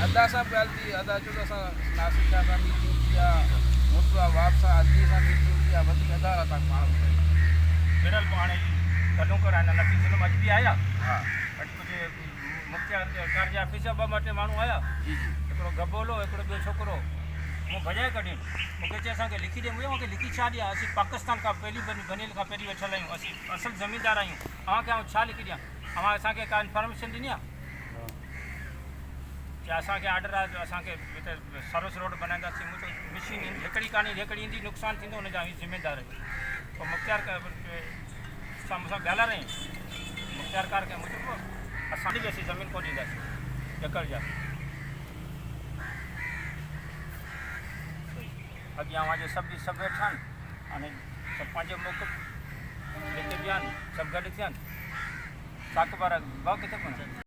अदा साहब ॻाल्हि थी अदा जो असां नासिक सां मीटिंग थी आहे मुतवा वाप सां अदी सां मीटिंग थी आहे वधीक अदा तव्हां पाण बिरल पाणे कॾूं कराइण नथी सिलम अॼु बि आया हा अॼु कुझु मुख्तियार जा ऑफिस ॿ ॿ टे माण्हू आया जी जी हिकिड़ो गबोलो हिकिड़ो ॿियो छोकिरो मूं भॼाए कढियईं मूंखे चई असांखे लिखी ॾे मुंहिंजो मूंखे लिखी छा ॾियां असीं पाकिस्तान खां बनील खां पहिरीं वेठल आहियूं असीं असल ज़मीनदार आहियूं तव्हांखे आउं छा लिखी ॾियां तव्हां असांखे का इंफॉर्मेशन ॾिनी आहे कि असांखे ऑर्डर आहे असांखे हिते सर्विस रोड बनाईंदासीं मुंहिंजो मशीन हिकिड़ी कान्हे हिकिड़ी ईंदी नुक़सानु थींदो हुनजा ज़िम्मेदार आहियूं पोइ मुख़्तियार सां मूंसां ॻाल्हाए मुख़्तियार कार खे मुंहिंजो असां बि असीं ज़मीन कोन ॾींदासीं एकड़ जा अॻियां वांजे सभु वेठा आहिनि हाणे सभु पंहिंजो मौक़िफ़ लिखी ॾियनि सभु गॾु थियनि ताक़ वारा भाउ किथे कोन्हे